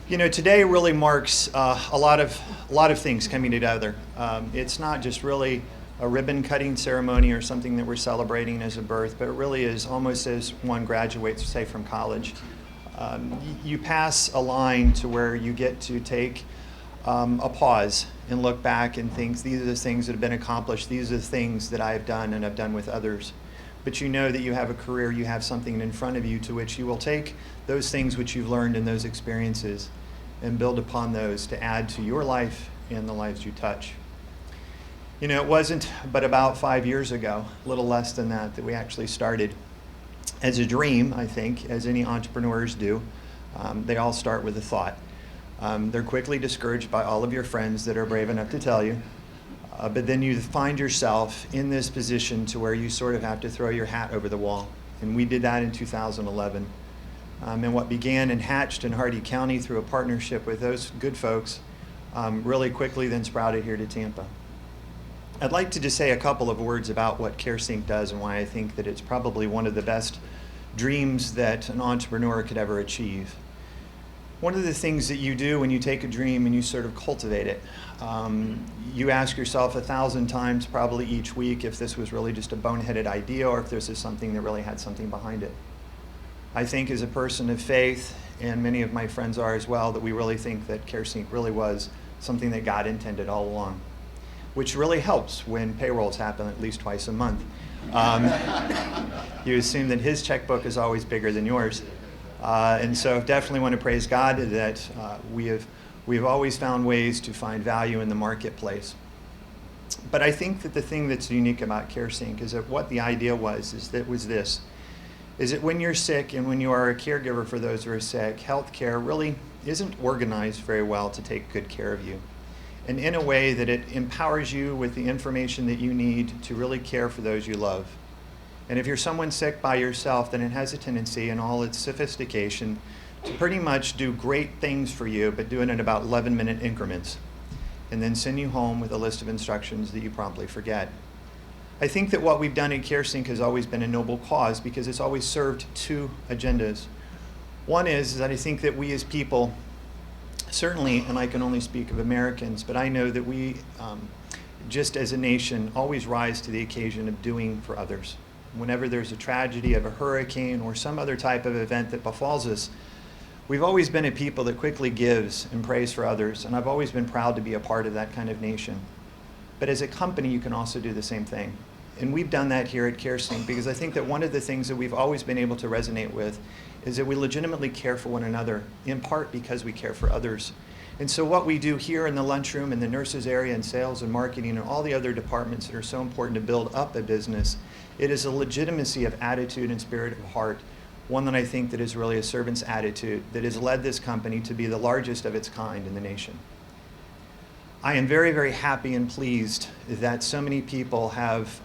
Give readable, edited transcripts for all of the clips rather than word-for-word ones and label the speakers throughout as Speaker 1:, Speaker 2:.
Speaker 1: Today really marks a lot of things coming together. It's not just really a ribbon cutting ceremony or something that we're celebrating as a birth, but it really is almost as one graduates, say, from college. You pass a line to where you get to take a pause and look back and think, these are the things that have been accomplished, these are the things that I have done and I've done with others. But you know that you have a career, you have something in front of you to which you will take those things which you've learned in those experiences and build upon those to add to your life and the lives you touch. It wasn't but about 5 years ago, a little less than that we actually started as a dream, I think, as any entrepreneurs do. They all start with a thought. They're quickly discouraged by all of your friends that are brave enough to tell you. But then you find yourself in this position to where you sort of have to throw your hat over the wall. And we did that in 2011. And what began and hatched in Hardee County through a partnership with those good folks really quickly then sprouted here to Tampa. I'd like to just say a couple of words about what Caresync does and why I think that it's probably one of the best dreams that an entrepreneur could ever achieve. One of the things that you do when you take a dream and you sort of cultivate it, you ask yourself 1,000 times probably each week if this was really just a boneheaded idea or if this is something that really had something behind it. I think as a person of faith, and many of my friends are as well, that we really think that Caresync really was something that God intended all along, which really helps when payrolls happen at least twice a month. You assume that his checkbook is always bigger than yours. And so definitely want to praise God that we've always found ways to find value in the marketplace. But I think that the thing that's unique about Caresync is that what the idea was is that when you're sick and when you are a caregiver for those who are sick, healthcare really isn't organized very well to take good care of you. And in a way that it empowers you with the information that you need to really care for those you love. And if you're someone sick by yourself, then it has a tendency in all its sophistication to pretty much do great things for you, but do it in about 11-minute increments, and then send you home with a list of instructions that you promptly forget. I think that what we've done at Caresync has always been a noble cause because it's always served two agendas. One is that I think that we as people, certainly, and I can only speak of Americans, but I know that we, just as a nation, always rise to the occasion of doing for others. Whenever there's a tragedy of a hurricane or some other type of event that befalls us, we've always been a people that quickly gives and prays for others, and I've always been proud to be a part of that kind of nation. But as a company, you can also do the same thing. And we've done that here at Caresync because I think that one of the things that we've always been able to resonate with is that we legitimately care for one another, in part because we care for others. And so what we do here in the lunchroom, in the nurses area, and sales and marketing, and all the other departments that are so important to build up a business, it is a legitimacy of attitude and spirit of heart, one that I think that is really a servant's attitude that has led this company to be the largest of its kind in the nation. I am very, very happy and pleased that so many people have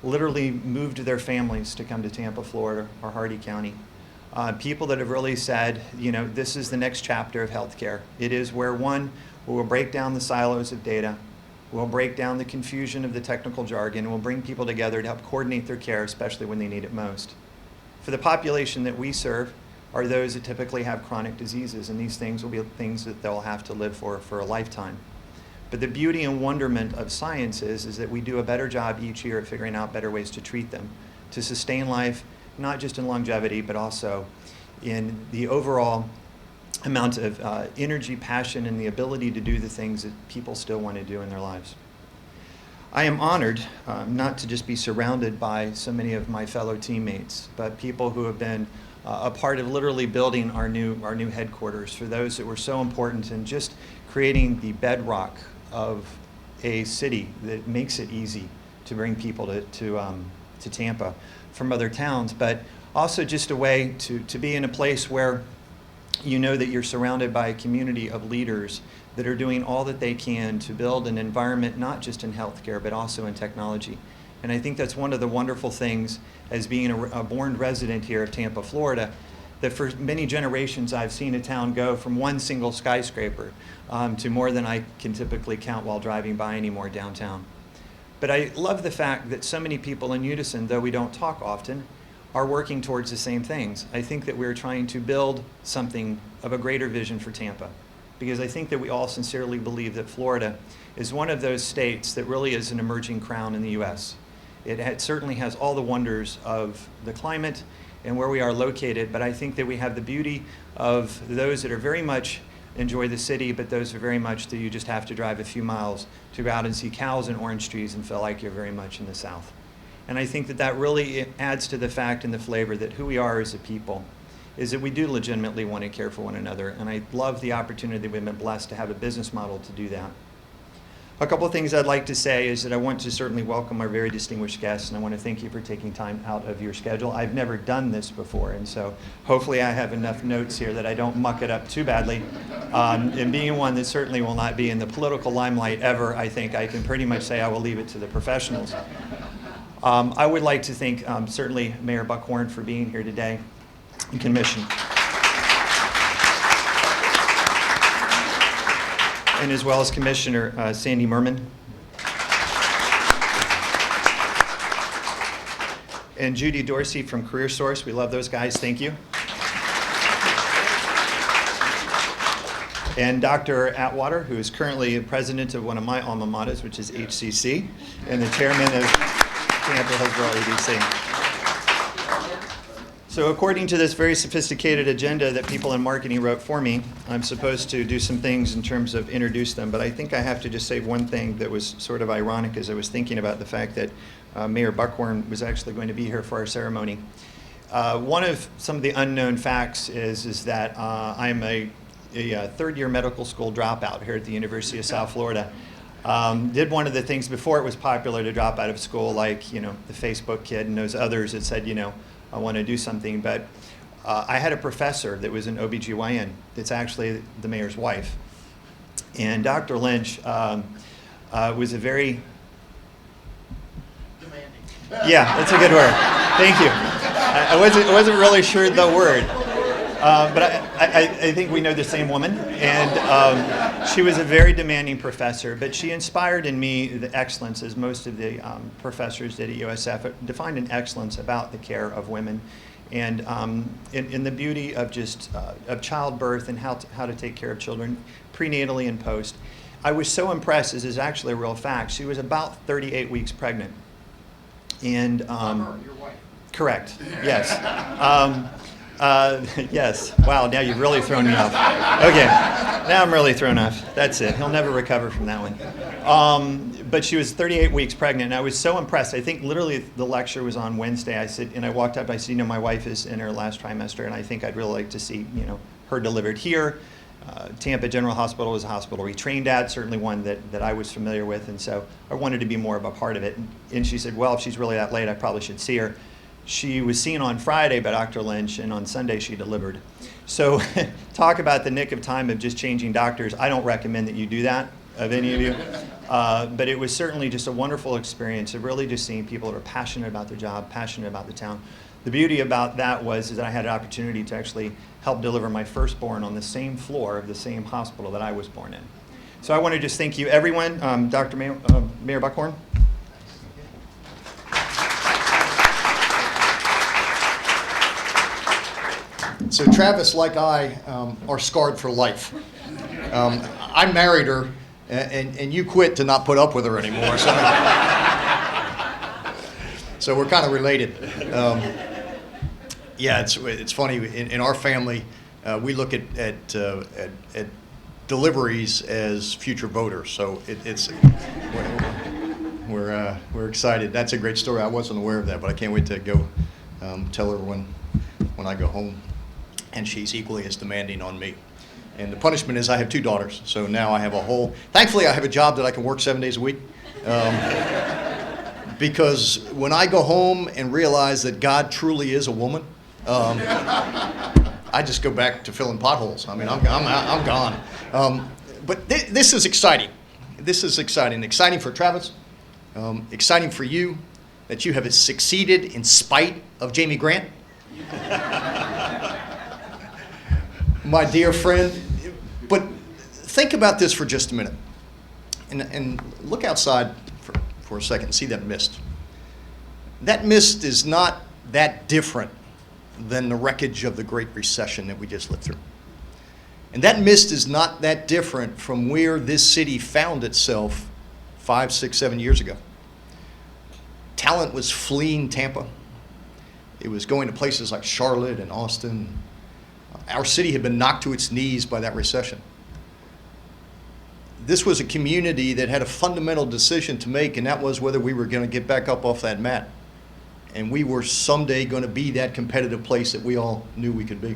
Speaker 1: literally moved their families to come to Tampa, Florida, or Hardee County. People that have really said, this is the next chapter of healthcare. It is where we will break down the silos of data, we'll break down the confusion of the technical jargon, and we'll bring people together to help coordinate their care, especially when they need it most. For the population that we serve are those that typically have chronic diseases, and these things will be things that they'll have to live for a lifetime. But the beauty and wonderment of science is that we do a better job each year at figuring out better ways to treat them, to sustain life, not just in longevity, but also in the overall amount of energy, passion, and the ability to do the things that people still want to do in their lives. I am honored not to just be surrounded by so many of my fellow teammates, but people who have been a part of literally building our new headquarters, for those that were so important in just creating the bedrock of a city that makes it easy to bring people to Tampa from other towns, but also just a way to be in a place where you know that you're surrounded by a community of leaders that are doing all that they can to build an environment not just in healthcare but also in technology. And I think that's one of the wonderful things as being a born resident here of Tampa, Florida, that for many generations I've seen a town go from one single skyscraper to more than I can typically count while driving by anymore downtown. But I love the fact that so many people in unison, though we don't talk often, are working towards the same things. I think that we're trying to build something of a greater vision for Tampa, because I think that we all sincerely believe that Florida is one of those states that really is an emerging crown in the U.S. It certainly has all the wonders of the climate and where we are located, but I think that we have the beauty of those that are very much enjoy the city, but those are very much that you just have to drive a few miles to go out and see cows and orange trees and feel like you're very much in the South. And I think that that really adds to the fact and the flavor that who we are as a people is that we do legitimately want to care for one another. And I love the opportunity that we've been blessed to have a business model to do that. A couple of things I'd like to say is that I want to certainly welcome our very distinguished guests, and I want to thank you for taking time out of your schedule. I've never done this before, and so hopefully I have enough notes here that I don't muck it up too badly. And being one that certainly will not be in the political limelight ever, I think I can pretty much say I will leave it to the professionals. I would like to thank certainly Mayor Buckhorn for being here today, and Commission. And as well as Commissioner Sandy Merman. And Judy Dorsey from Career Source. We love those guys. Thank you. And Dr. Atwater, who is currently president of one of my alma maters, which is HCC, and the chairman of Tampa Hillsborough ABC. So according to this very sophisticated agenda that people in marketing wrote for me, I'm supposed to do some things in terms of introduce them, but I think I have to just say one thing that was sort of ironic as I was thinking about the fact that Mayor Buckhorn was actually going to be here for our ceremony. One of some of the unknown facts is that I'm a third-year medical school dropout here at the University of South Florida. Did one of the things before it was popular to drop out of school, like, you know, the Facebook kid and those others that said, you know, I want to do something. But I had a professor that was an OBGYN that's actually the mayor's wife. And Dr. Lynch was a very... demanding. Yeah, that's a good word. Thank you. I wasn't really sure the word. But I think we know the same woman, and she was a very demanding professor, but she inspired in me the excellence, as most of the professors did at USF, defined an excellence about the care of women, and in the beauty of just of childbirth and how to take care of children prenatally and post. I was so impressed, this is actually a real fact, she was about 38 weeks pregnant. And
Speaker 2: your wife.
Speaker 1: Correct, yes. Yes. Wow, now you've really thrown me off. Okay, now I'm really thrown off. That's it. He'll never recover from that one. But she was 38 weeks pregnant, and I was so impressed. I think literally the lecture was on Wednesday. I walked up, I said, you know, my wife is in her last trimester, and I think I'd really like to see, you know, her delivered here. Tampa General Hospital was a hospital we trained at, certainly one that I was familiar with, and so I wanted to be more of a part of it. And she said, well, if she's really that late, I probably should see her. She was seen on Friday by Dr. Lynch, and on Sunday she delivered. So talk about the nick of time of just changing doctors. I don't recommend that you do that, of any of you. But it was certainly just a wonderful experience of really just seeing people that are passionate about their job, passionate about the town. The beauty about that was is that I had an opportunity to actually help deliver my firstborn on the same floor of the same hospital that I was born in. So I want to just thank you, everyone. Dr. Mayor Buckhorn.
Speaker 2: So Travis, like I, are scarred for life. I married her, and you quit to not put up with her anymore. So we're kind of related. Yeah, it's funny. In our family, we look at deliveries as future voters. So we're excited. That's a great story. I wasn't aware of that, but I can't wait to go tell her when I go home. And she's equally as demanding on me. And the punishment is I have 2 daughters, so now I have thankfully I have a job that I can work 7 days a week. Because when I go home and realize that God truly is a woman, I just go back to filling potholes. I mean, I'm gone. But this is exciting. This is exciting. Exciting for Travis. Exciting for you that you have succeeded in spite of Jamie Grant. My dear friend, but think about this for just a minute, and look outside for a second and see that mist. That mist is not that different than the wreckage of the Great Recession that we just lived through. And that mist is not that different from where this city found itself 5, 6, 7 years ago. Talent was fleeing Tampa. It was going to places like Charlotte and Austin. Our city had been knocked to its knees by that recession. This was a community that had a fundamental decision to make, and that was whether we were going to get back up off that mat. And we were someday going to be that competitive place that we all knew we could be.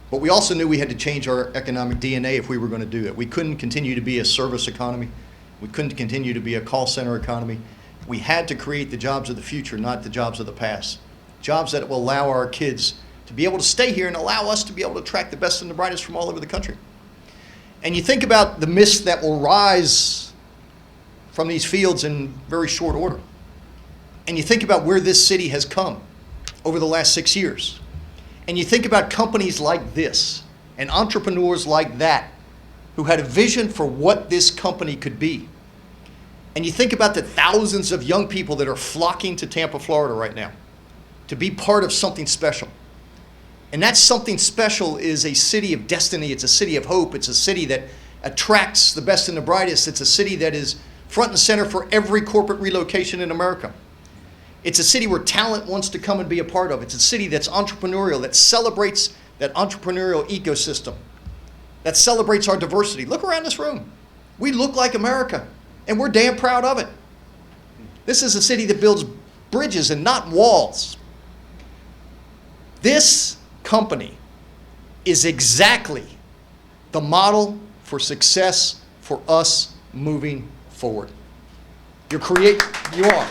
Speaker 2: But we also knew we had to change our economic DNA if we were going to do it. We couldn't continue to be a service economy. We couldn't continue to be a call center economy. We had to create the jobs of the future, not the jobs of the past. Jobs that will allow our kids to be able to stay here and allow us to be able to attract the best and the brightest from all over the country. And you think about the mist that will rise from these fields in very short order. And you think about where this city has come over the last 6 years. And you think about companies like this and entrepreneurs like that who had a vision for what this company could be. And you think about the thousands of young people that are flocking to Tampa, Florida right now to be part of something special. And that something special is a city of destiny. It's a city of hope. It's a city that attracts the best and the brightest. It's a city that is front and center for every corporate relocation in America. It's a city where talent wants to come and be a part of. It's a city that's entrepreneurial, that celebrates that entrepreneurial ecosystem, that celebrates our diversity. Look around this room. We look like America, and we're damn proud of it. This is a city that builds bridges and not walls. This company is exactly the model for success for us moving forward. You are.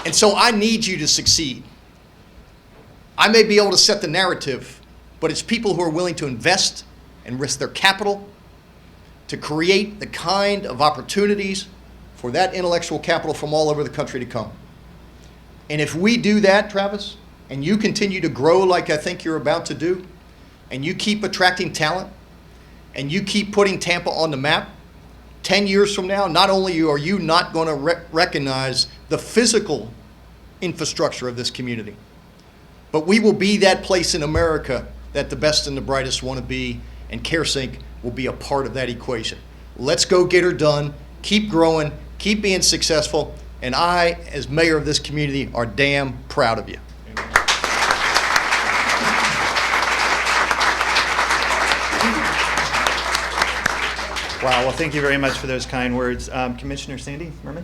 Speaker 2: And so I need you to succeed. I may be able to set the narrative, but it's people who are willing to invest and risk their capital to create the kind of opportunities for that intellectual capital from all over the country to come. And if we do that, Travis, and you continue to grow like I think you're about to do, and you keep attracting talent, and you keep putting Tampa on the map, 10 years from now, not only are you not going to recognize the physical infrastructure of this community, but we will be that place in America that the best and the brightest want to be, and Caresync will be a part of that equation. Let's go get her done. Keep growing. Keep being successful. And I, as mayor of this community, are damn proud of you.
Speaker 1: Wow, well, thank you very much for those kind words. Commissioner Sandy Merman?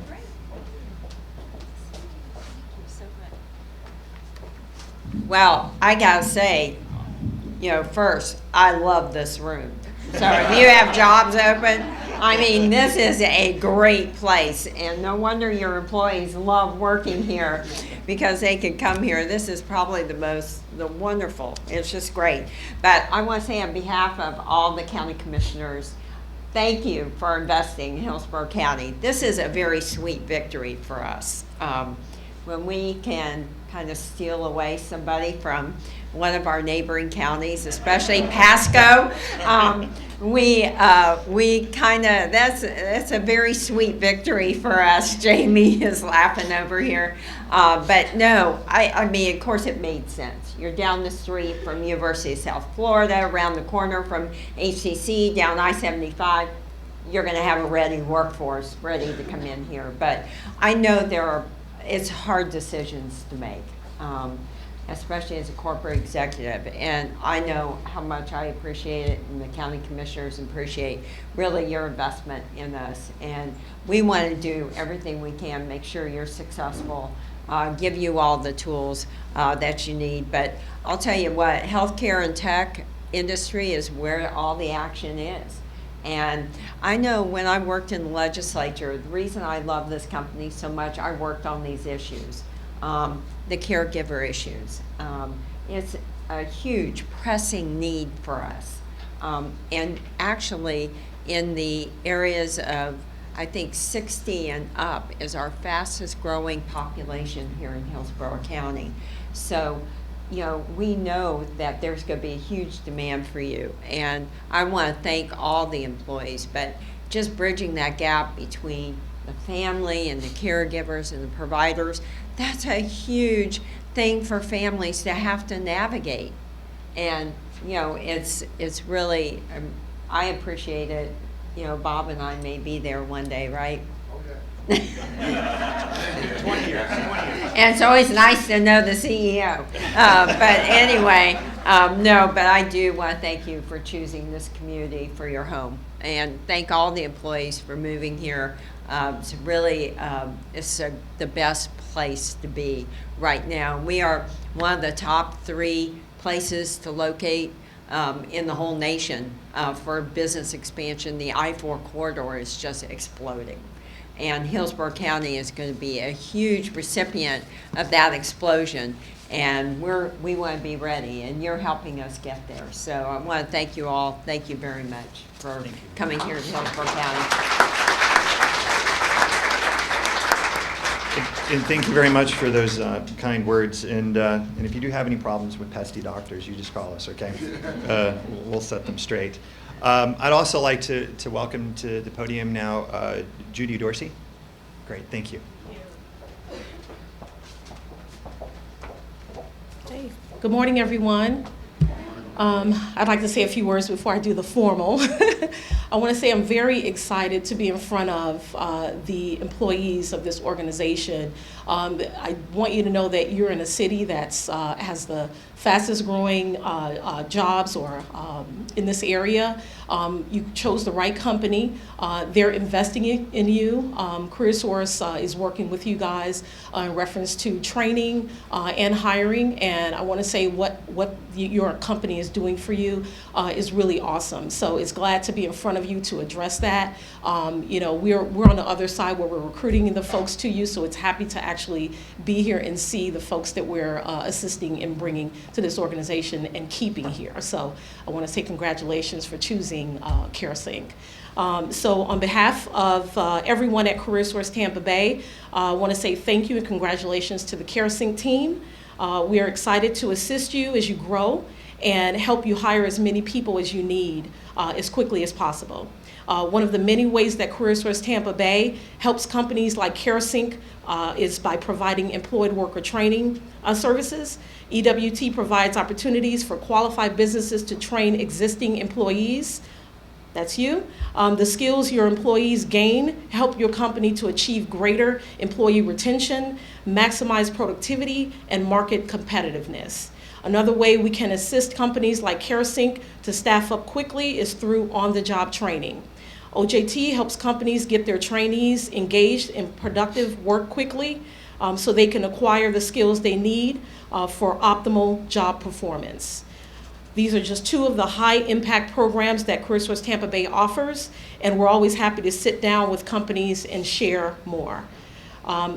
Speaker 3: Well, I gotta say, first, I love this room. So if you have jobs open, I mean, this is a great place. And no wonder your employees love working here because they can come here. This is probably the wonderful. It's just great. But I want to say on behalf of all the county commissioners, thank you for investing in Hillsborough County. This is a very sweet victory for us. When we can kind of steal away somebody from one of our neighboring counties, especially Pasco, that's a very sweet victory for us. Jamie is laughing over here. But no, I mean, of course it made sense. You're down the street from University of South Florida, around the corner from HCC, down I-75. You're going to have a ready workforce ready to come in here. But I know it's hard decisions to make, especially as a corporate executive. And I know how much I appreciate it, and the county commissioners appreciate really your investment in us. And we want to do everything we can, make sure you're successful, give you all the tools that you need. But I'll tell you what, healthcare and tech industry is where all the action is. And I know when I worked in the legislature, the reason I love this company so much, I worked on these issues, the caregiver issues. It's a huge pressing need for us. And actually in the areas of, I think 60 and up is our fastest growing population here in Hillsborough County. So we know that there's going to be a huge demand for you. And I want to thank all the employees, but just bridging that gap between the family and the caregivers and the providers. That's a huge thing for families to have to navigate. And, it's really, I appreciate it. Bob and I may be there one day, right?
Speaker 1: 20 years.
Speaker 3: And it's always nice to know the CEO. But anyway, no, but I do want to thank you for choosing this community for your home. And thank all the employees for moving here. It's really, the best place to be right now. We are one of the top 3 places to locate in the whole nation for business expansion. The I-4 corridor is just exploding. And Hillsborough County is going to be a huge recipient of that explosion. And we want to be ready, and you're helping us get there. So I want to thank you all. Thank you very much for coming here to Hillsborough County.
Speaker 1: And thank you very much for those kind words. And if you do have any problems with pesky doctors, you just call us, okay? We'll set them straight. I'd also like to welcome to the podium now Judy Dorsey. Great, thank you.
Speaker 4: Hey, good morning, everyone. I'd like to say a few words before I do the formal. I want to say I'm very excited to be in front of the employees of this organization. I want you to know that you're in a city that has the fastest growing jobs in this area. You chose the right company. They're investing in you. CareerSource is working with you guys in reference to training and hiring. And I want to say what your company is doing for you is really awesome. So it's glad to be in front of you to address that. We're on the other side where we're recruiting the folks to you. So it's happy to actually be here and see the folks that we're assisting in bringing to this organization and keeping here. So I want to say congratulations for choosing Caresync. So on behalf of everyone at CareerSource Tampa Bay, I want to say thank you and congratulations to the Caresync team. We are excited to assist you as you grow and help you hire as many people as you need as quickly as possible. One of the many ways that CareerSource Tampa Bay helps companies like Caresync is by providing employed worker training services. EWT provides opportunities for qualified businesses to train existing employees. That's you. The skills your employees gain help your company to achieve greater employee retention, maximize productivity, and market competitiveness. Another way we can assist companies like Caresync to staff up quickly is through on-the-job training. OJT helps companies get their trainees engaged in productive work quickly so they can acquire the skills they need for optimal job performance. These are just 2 of the high-impact programs that CareerSource Tampa Bay offers, and we're always happy to sit down with companies and share more.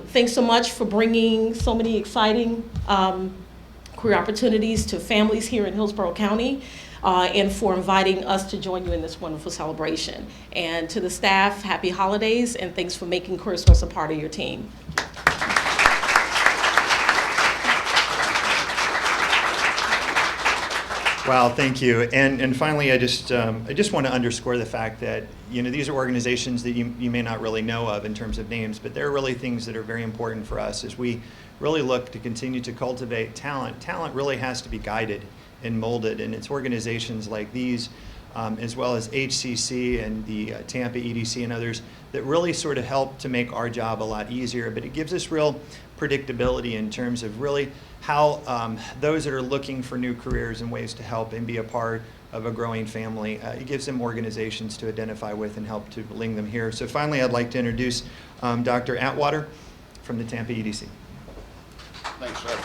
Speaker 4: Thanks so much for bringing so many exciting career opportunities to families here in Hillsborough County, and for inviting us to join you in this wonderful celebration. And to the staff, happy holidays, and thanks for making CareerSource a part of your team.
Speaker 1: Wow, thank you. And finally, I just want to underscore the fact that these are organizations that you may not really know of in terms of names, but they're really things that are very important for us as we really look to continue to cultivate talent. Talent really has to be guided and molded, and it's organizations like these, as well as HCC and the Tampa EDC and others, that really sort of help to make our job a lot easier. But it gives us real predictability in terms of really how those that are looking for new careers and ways to help and be a part of a growing family, it gives them organizations to identify with and help to link them here. So finally, I'd like to introduce Dr. Atwater from the Tampa EDC.
Speaker 5: Thanks, sir.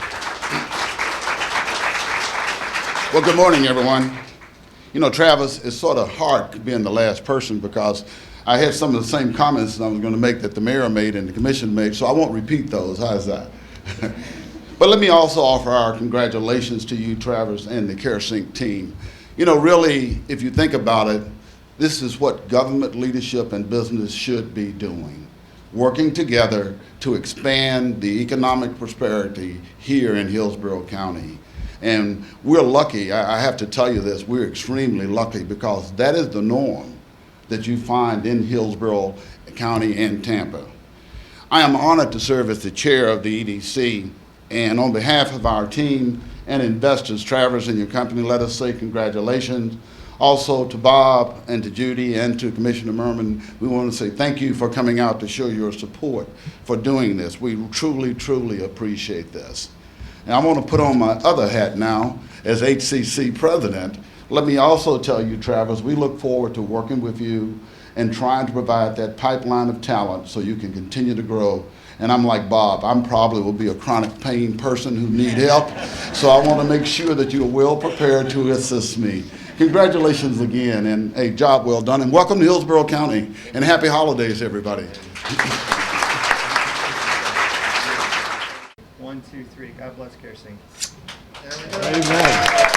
Speaker 5: Well, good morning, everyone. Travis, it's sort of hard being the last person because I had some of the same comments I was going to make that the mayor made and the commission made, so I won't repeat those. How's that? But let me also offer our congratulations to you, Travis, and the Caresync team. Really, if you think about it, this is what government leadership and business should be doing, working together to expand the economic prosperity here in Hillsborough County. And we're lucky, I have to tell you this, we're extremely lucky because that is the norm that you find in Hillsborough County and Tampa. I am honored to serve as the chair of the EDC, and on behalf of our team and investors, Travers and your company, let us say congratulations. Also to Bob and to Judy and to Commissioner Merman, we want to say thank you for coming out to show your support for doing this. We truly, truly appreciate this. And I want to put on my other hat now as HCC president. Let me also tell you, Travers, we look forward to working with you and trying to provide that pipeline of talent so you can continue to grow. And I'm like Bob, I'm probably will be a chronic pain person who need help. So I want to make sure that you're well prepared to assist me. Congratulations again, and a job well done. And welcome to Hillsborough County, and happy holidays, everybody.
Speaker 1: 1, 2, 3. God bless Caresync.
Speaker 6: Amen.